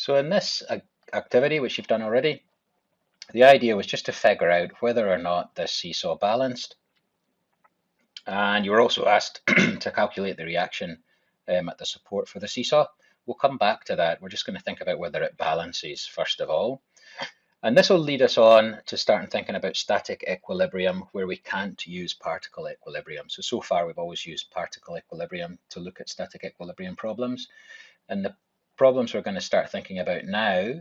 So in this activity, which you've done already, the idea was just to figure out whether or not this seesaw balanced. And you were also asked to calculate the reaction at the support for the seesaw. We'll come back to that. We're just going to think about whether it balances first of all. And this will lead us on to starting thinking about static equilibrium, where we can't use particle equilibrium. So far we've always used particle equilibrium to look at static equilibrium problems. And the problems we're going to start thinking about now,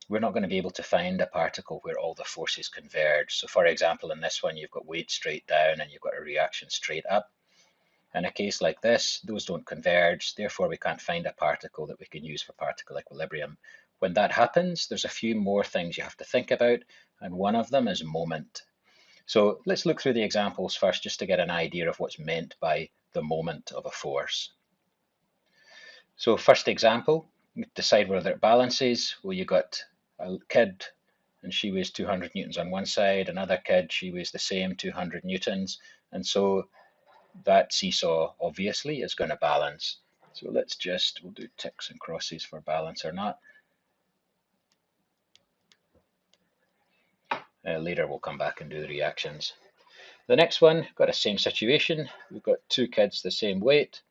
we're not going to be able to find a particle where all the forces converge. So for example, in this one, you've got weight straight down and you've got a reaction straight up. In a case like this, those don't converge, therefore we can't find a particle that we can use for particle equilibrium. When that happens, there's a few more things you have to think about, and one of them is moment. So let's look through the examples first just to get an idea of what's meant by the moment of a force. So first example, decide whether it balances. Well, you got a kid and she weighs 200 newtons on one side, another kid, she weighs the same 200 newtons, and so that seesaw obviously is going to balance. So we'll do ticks and crosses for balance or not. Later we'll come back and do the reactions. The next one, got a same situation. We've got two kids the same weight.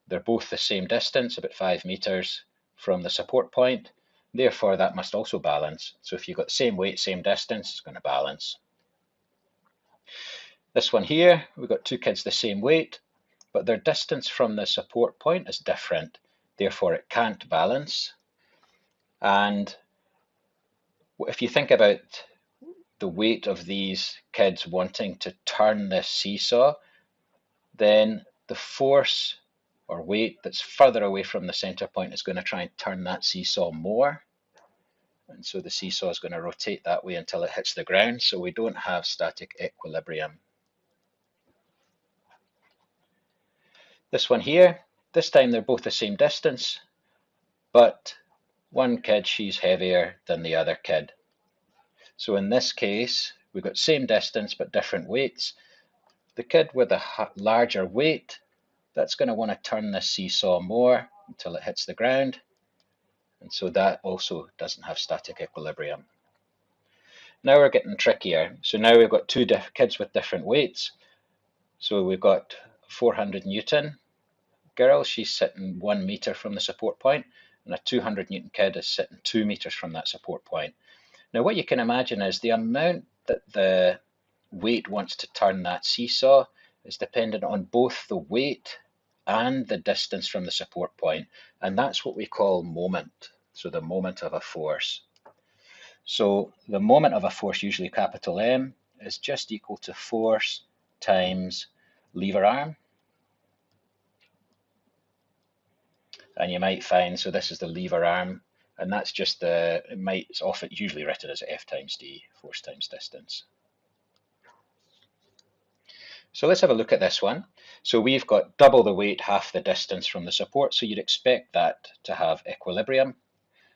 They're both the same distance, about 5 meters from the support point. Therefore, that must also balance. So if you've got the same weight, same distance, it's going to balance. This one here, we've got two kids the same weight, but their distance from the support point is different. Therefore, it can't balance. And if you think about the weight of these kids wanting to turn this seesaw, then the force or weight that's further away from the center point is going to try and turn that seesaw more. And so the seesaw is going to rotate that way until it hits the ground. So we don't have static equilibrium. This one here, this time they're both the same distance, but one kid, she's heavier than the other kid. So in this case, we've got same distance but different weights. The kid with a larger weight, that's going to want to turn this seesaw more until it hits the ground. And so that also doesn't have static equilibrium. Now we're getting trickier. So now we've got two kids with different weights. So we've got 400 Newton girl, she's sitting 1 meter from the support point, and a 200 Newton kid is sitting 2 meters from that support point. Now what you can imagine is the amount that the weight wants to turn that seesaw is dependent on both the weight and the distance from the support point, and that's what we call moment. So the moment of a force. So the moment of a force, usually capital M, is just equal to force times lever arm. And you might find, so this is the lever arm, and that's just it's often usually written as F times D, force times distance. So let's have a look at this one. So we've got double the weight, half the distance from the support, so you'd expect that to have equilibrium.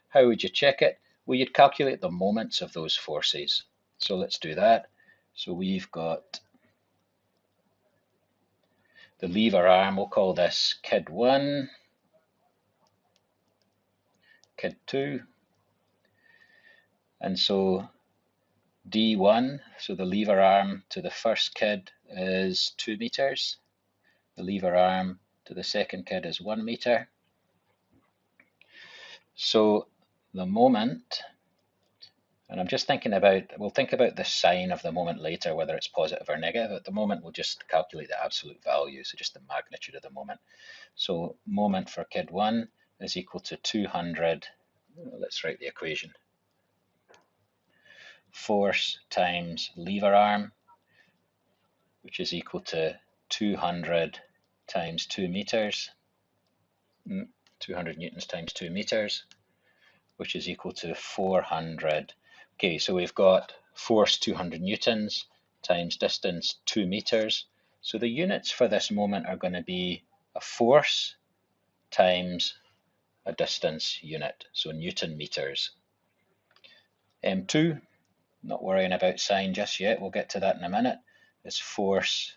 How would you check it? Well, you'd calculate the moments of those forces. So let's do that. So we've got the lever arm, we'll call this kid 1, kid 2, and so D1, so the lever arm to the first kid is 2 meters, the lever arm to the second kid is 1 meter. So the moment, and I'm just thinking about, we'll think about the sign of the moment later, whether it's positive or negative. At the moment, we'll just calculate the absolute value, so just the magnitude of the moment. So moment for kid 1 is equal to 200, let's write the equation. Force times lever arm, which is equal to 200 times 2 meters, 200 newtons times 2 meters, which is equal to 400. Okay, so we've got force 200 newtons times distance 2 meters. So the units for this moment are going to be a force times a distance unit, so Newton meters. M2, not worrying about sign just yet, we'll get to that in a minute, is force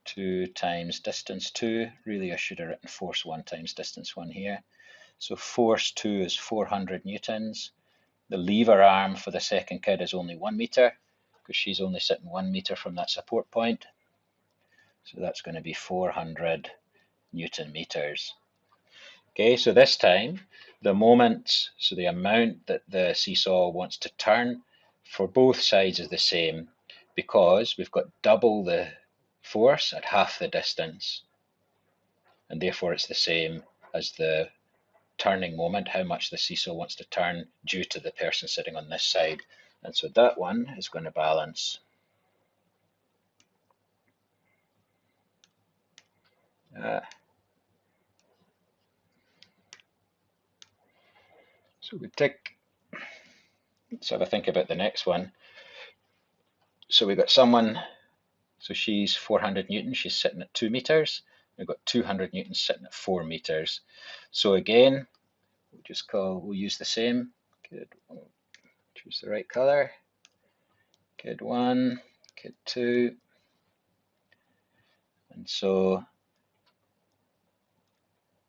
2 times distance 2. Really, I should have written force 1 times distance 1 here. So force 2 is 400 newtons. The lever arm for the second kid is only 1 meter, because she's only sitting 1 meter from that support point. So that's going to be 400 Newton meters. Okay, so this time the moments, so the amount that the seesaw wants to turn for both sides is the same, because we've got double the force at half the distance, and therefore it's the same as the turning moment, how much the seesaw wants to turn due to the person sitting on this side. And so that one is going to balance. So we tick. Let's have a think about the next one. So we've got someone, so she's 400 newtons, she's sitting at 2 meters. We've got 200 newtons sitting at 4 meters. So again, we'll use the same. Kid, choose the right color. Kid 1, kid 2. And so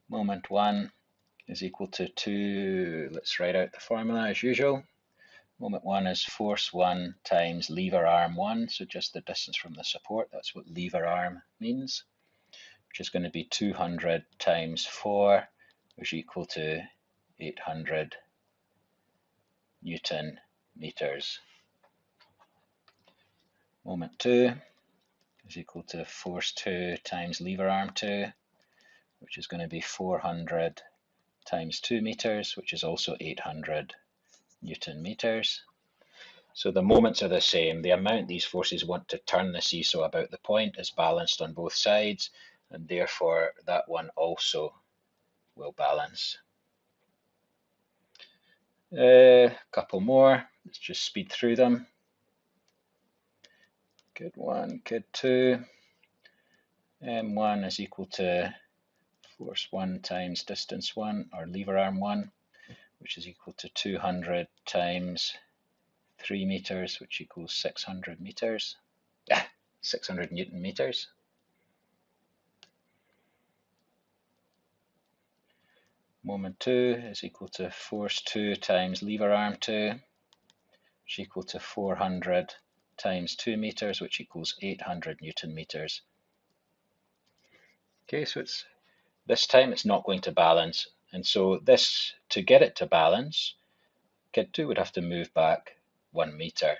moment 1 is equal to 2. Let's write out the formula as usual. Moment 1 is force 1 times lever arm 1, so just the distance from the support. That's what lever arm means, which is going to be 200 times 4, which is equal to 800 Newton meters. Moment 2 is equal to force 2 times lever arm 2, which is going to be 400 times 2 meters, which is also 800 Newton meters. So the moments are the same. The amount these forces want to turn the seesaw about the point is balanced on both sides, and therefore that one also will balance. A couple more. Let's just speed through them. Kid 1, kid 2. M1 is equal to force 1 times distance 1, or lever arm 1, which is equal to 200 times 3 meters, which equals 600 meters. 600 Newton meters. Moment 2 is equal to force 2 times lever arm 2, which is equal to 400 times 2 meters, which equals 800 Newton meters. Okay, so this time it's not going to balance, and so this, to get it to balance, kid 2 would have to move back 1 meter,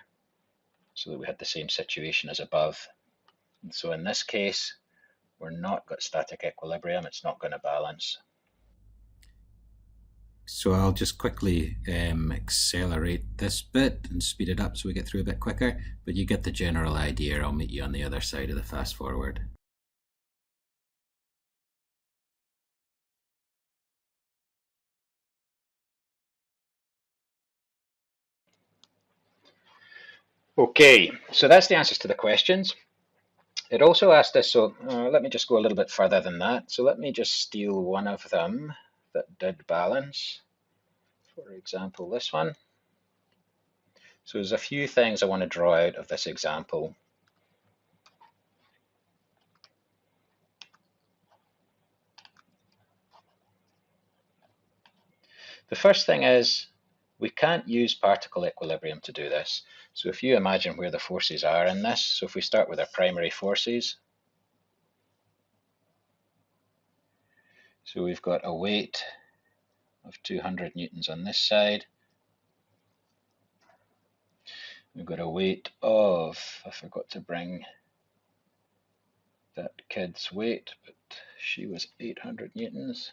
so that we had the same situation as above. And so in this case, we're not got static equilibrium, it's not going to balance. So I'll just quickly accelerate this bit and speed it up so we get through a bit quicker, but you get the general idea. I'll meet you on the other side of the fast forward. Okay, so that's the answers to the questions. It also asked us, so let me just go a little bit further than that. So let me just steal one of them that did balance. For example, this one. So there's a few things I want to draw out of this example. The first thing is we can't use particle equilibrium to do this. So if you imagine where the forces are in this, so if we start with our primary forces, so we've got a weight of 200 newtons on this side. We've got a weight of, I forgot to bring that kid's weight, but she was 800 newtons.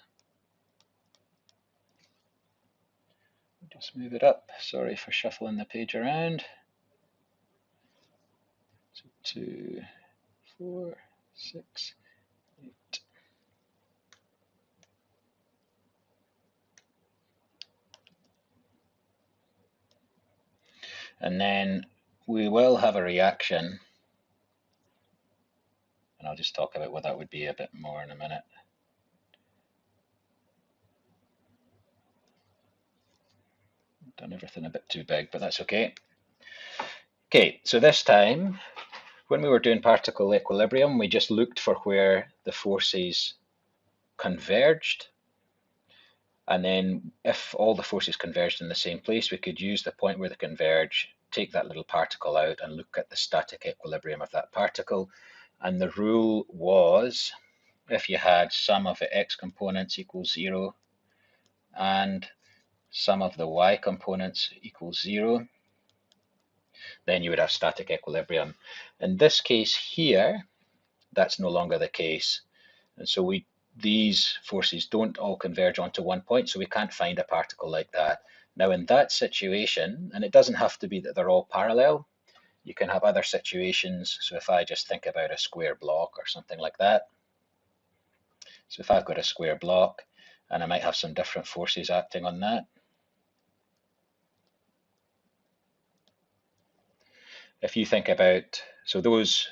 Just move it up. Sorry for shuffling the page around. So 2, 4, 6, 8. And then we will have a reaction, and I'll just talk about what that would be a bit more in a minute. Done everything a bit too big, but that's okay. Okay, so this time, when we were doing particle equilibrium, we just looked for where the forces converged. And then if all the forces converged in the same place, we could use the point where they converge, take that little particle out and look at the static equilibrium of that particle. And the rule was, if you had sum of the x components equals 0 and sum of the y components equals 0, then you would have static equilibrium. In this case here, that's no longer the case. And so these forces don't all converge onto one point, so we can't find a particle like that. Now in that situation, and it doesn't have to be that they're all parallel, you can have other situations. So if I just think about a square block or something like that. So if I've got a square block and I might have some different forces acting on that. If you think about, so those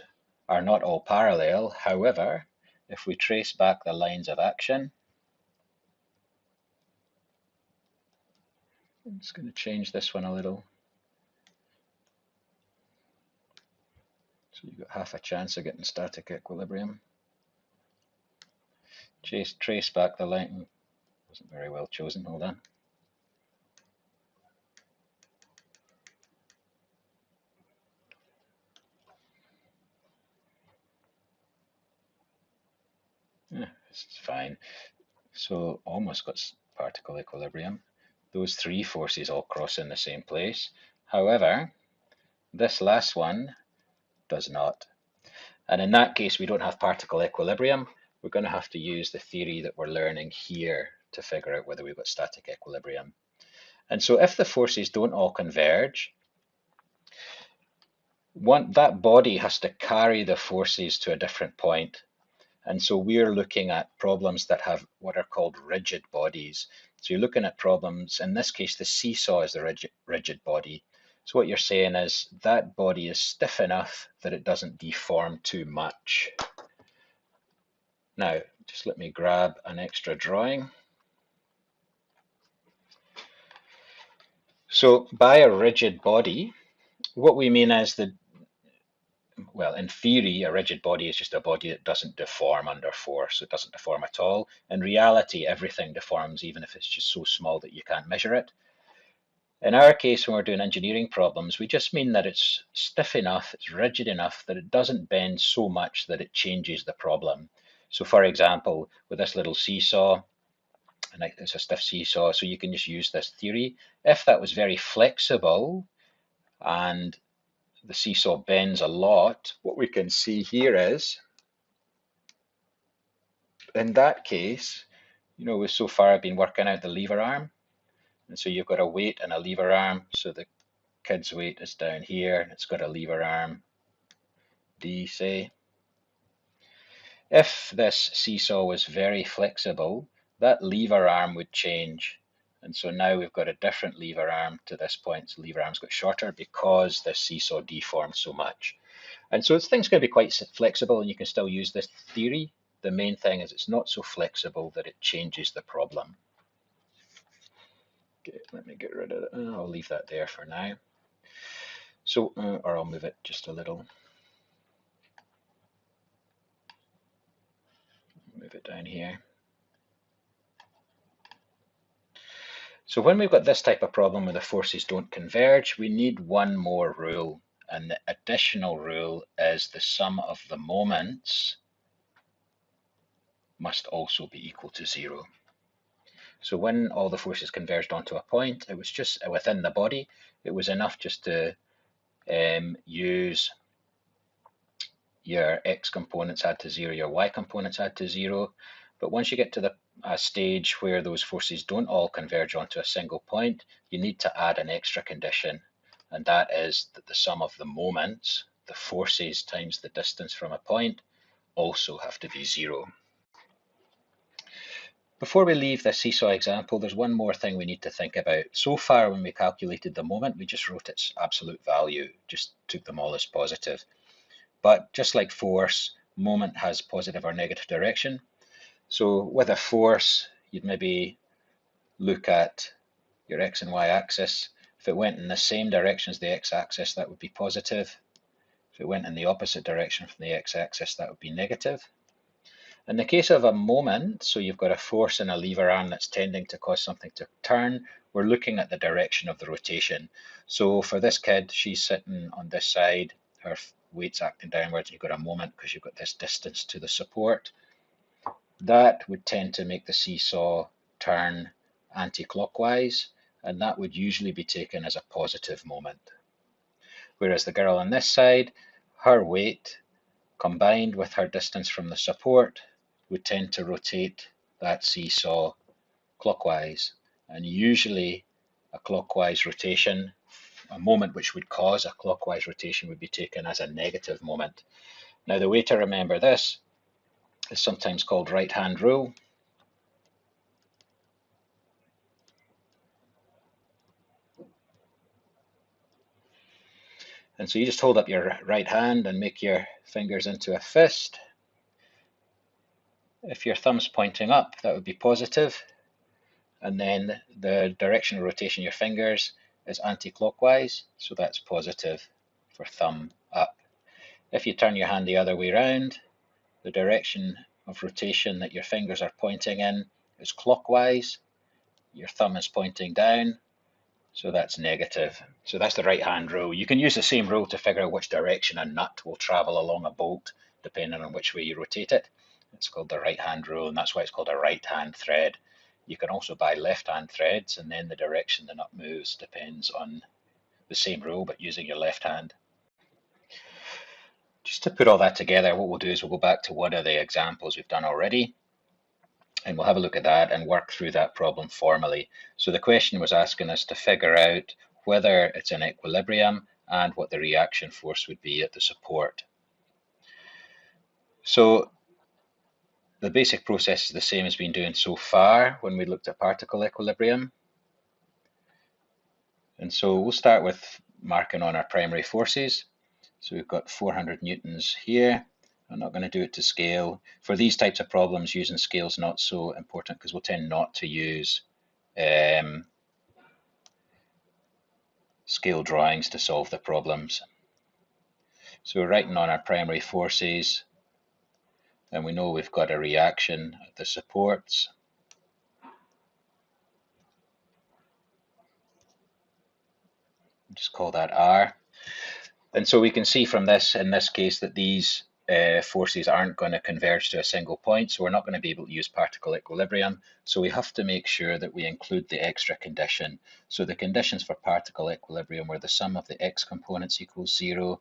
are not all parallel. However, if we trace back the lines of action, I'm just going to change this one a little. So you've got half a chance of getting static equilibrium. Trace back the line. Wasn't very well chosen. Hold on. Yeah, it's fine. So almost got particle equilibrium. Those three forces all cross in the same place. However, this last one does not. And in that case, we don't have particle equilibrium. We're going to have to use the theory that we're learning here to figure out whether we've got static equilibrium. And so if the forces don't all converge, that body has to carry the forces to a different point. And so we're looking at problems that have what are called rigid bodies. So you're looking at problems, in this case, the seesaw is the rigid body. So what you're saying is that body is stiff enough that it doesn't deform too much. Now, just let me grab an extra drawing. So by a rigid body, what we mean is that, well, in theory, a rigid body is just a body that doesn't deform under force. It doesn't deform at all. In reality, everything deforms, even if it's just so small that you can't measure it. In our case, when we're doing engineering problems, we just mean that it's stiff enough, it's rigid enough that it doesn't bend so much that it changes the problem. So for example, with this little seesaw, and it's a stiff seesaw, so you can just use this theory. If that was very flexible and the seesaw bends a lot, what we can see here is, in that case, we've so far been working out the lever arm. And so you've got a weight and a lever arm. So the kid's weight is down here, and it's got a lever arm, D, say. If this seesaw was very flexible, that lever arm would change. And so now we've got a different lever arm to this point. So the lever arm's got shorter because this seesaw deformed so much. And so things can be quite flexible and you can still use this theory. The main thing is it's not so flexible that it changes the problem. Okay, let me get rid of it. I'll leave that there for now. So, or I'll move it just a little. Move it down here. So when we've got this type of problem where the forces don't converge, we need one more rule. And the additional rule is the sum of the moments must also be equal to 0. So when all the forces converged onto a point, it was just within the body. It was enough just to use your x components add to 0, your y components add to 0. But once you get to the stage where those forces don't all converge onto a single point, you need to add an extra condition, and that is that the sum of the moments, the forces times the distance from a point, also have to be 0. Before we leave this seesaw example, there's one more thing we need to think about. So far, when we calculated the moment, we just wrote its absolute value, just took them all as positive. But just like force, moment has positive or negative direction. So with a force, you'd maybe look at your x and y axis. If it went in the same direction as the x-axis, that would be positive. If it went in the opposite direction from the x-axis, that would be negative. In the case of a moment, so you've got a force in a lever arm that's tending to cause something to turn, we're looking at the direction of the rotation. So for this kid, she's sitting on this side, her weight's acting downwards, you've got a moment because you've got this distance to the support. That would tend to make the seesaw turn anti-clockwise, and that would usually be taken as a positive moment. Whereas the girl on this side, her weight combined with her distance from the support would tend to rotate that seesaw clockwise. And usually a clockwise rotation, a moment which would cause a clockwise rotation, would be taken as a negative moment. Now the way to remember this is sometimes called right hand rule. And so you just hold up your right hand and make your fingers into a fist. If your thumb's pointing up, that would be positive. And then the direction of rotation of your fingers is anti-clockwise, so that's positive for thumb up. If you turn your hand the other way around, the direction of rotation that your fingers are pointing in is clockwise, your thumb is pointing down, so that's negative. So that's the right hand rule. You can use the same rule to figure out which direction a nut will travel along a bolt, depending on which way you rotate it. It's called the right hand rule, and that's why it's called a right hand thread. You can also buy left hand threads, and then the direction the nut moves depends on the same rule, but using your left hand. Just to put all that together, what we'll do is we'll go back to one of the examples we've done already, and we'll have a look at that and work through that problem formally. So the question was asking us to figure out whether it's in equilibrium and what the reaction force would be at the support. So the basic process is the same as been doing so far when we looked at particle equilibrium. And so we'll start with marking on our primary forces. So we've got 400 newtons here. I'm not going to do it to scale. For these types of problems, using scale is not so important because we'll tend not to use scale drawings to solve the problems. So we're writing on our primary forces, and we know we've got a reaction at the supports. Just call that R. And so we can see from this, in this case, that these forces aren't going to converge to a single point, so we're not going to be able to use particle equilibrium. So we have to make sure that we include the extra condition. So the conditions for particle equilibrium were the sum of the x components equals 0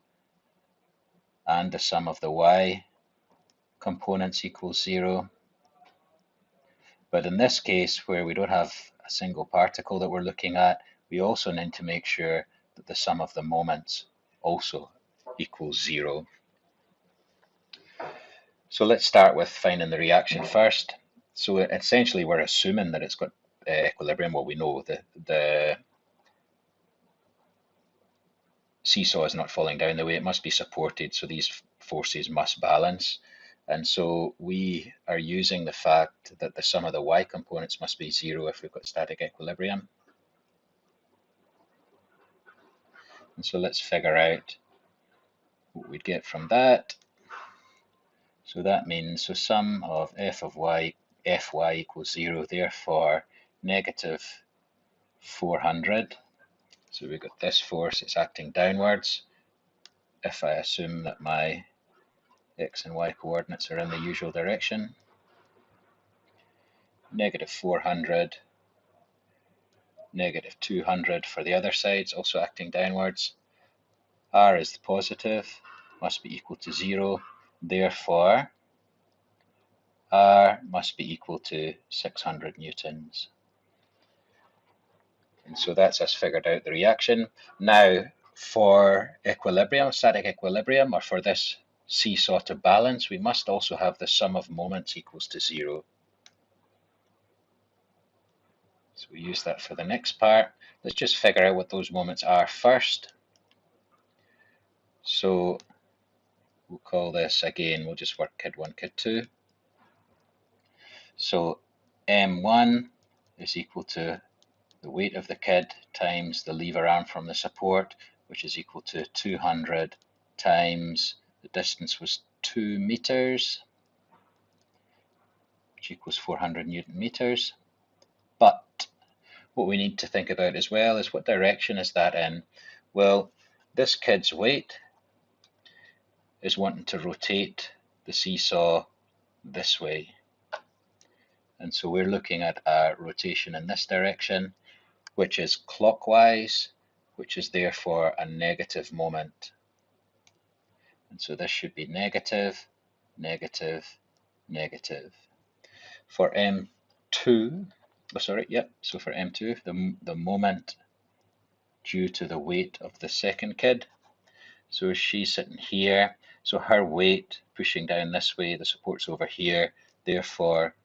and the sum of the y components equals 0. But in this case, where we don't have a single particle that we're looking at, we also need to make sure that the sum of the moments also equals 0. So let's start with finding the reaction first. So essentially we're assuming that it's got equilibrium. Well, we know the seesaw is not falling down the way it must be supported, so these forces must balance. And so we are using the fact that the sum of the y components must be 0 if we've got static equilibrium. And so let's figure out what we'd get from that. So that means, so sum of f of y, fy equals 0, therefore negative 400. So we've got this force, it's acting downwards. If I assume that my x and y coordinates are in the usual direction, negative 400, negative 200 for the other sides, also acting downwards. R is positive, must be equal to 0, therefore R must be equal to 600 newtons. And so that's us figured out the reaction. Now, for equilibrium, static equilibrium, or for this seesaw to balance, we must also have the sum of moments equals to 0. So we use that for the next part. Let's just figure out what those moments are first. So we'll call this, again, we'll just work kid 1, kid 2. So M1 is equal to the weight of the kid times the lever arm from the support, which is equal to 200 times the distance was 2 meters. which equals 400 Newton meters. But what we need to think about as well is what direction is that in? Well, this kid's weight is wanting to rotate the seesaw this way. And so we're looking at a rotation in this direction, which is clockwise, which is therefore a negative moment. And so this should be negative, negative, negative. For M2, so for M2, the moment due to the weight of the second kid. So she's sitting here, so her weight pushing down this way, the support's over here, therefore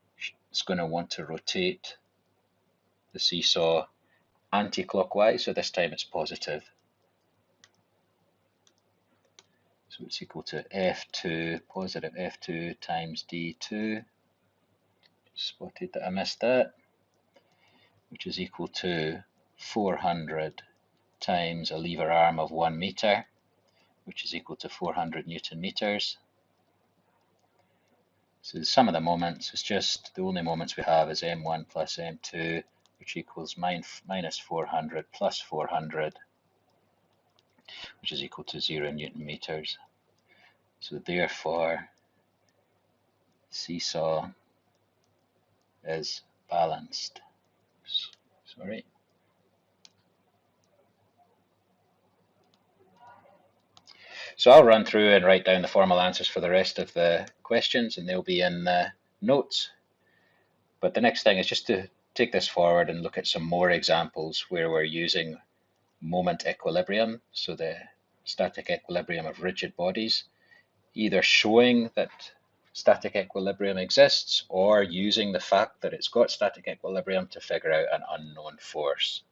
it's going to want to rotate the seesaw anti-clockwise, so this time it's positive. So it's equal to F2, positive F2 times D2. Spotted that I missed that, which is equal to 400 times a lever arm of 1 meter, which is equal to 400 Newton meters. So the sum of the moments is just, the only moments we have is M1 plus M2, which equals minus 400 plus 400, which is equal to 0 Newton meters. So therefore, seesaw is balanced. Sorry. So I'll run through and write down the formal answers for the rest of the questions, and they'll be in the notes. But the next thing is just to take this forward and look at some more examples where we're using moment equilibrium, so the static equilibrium of rigid bodies, either showing that static equilibrium exists or using the fact that it's got static equilibrium to figure out an unknown force.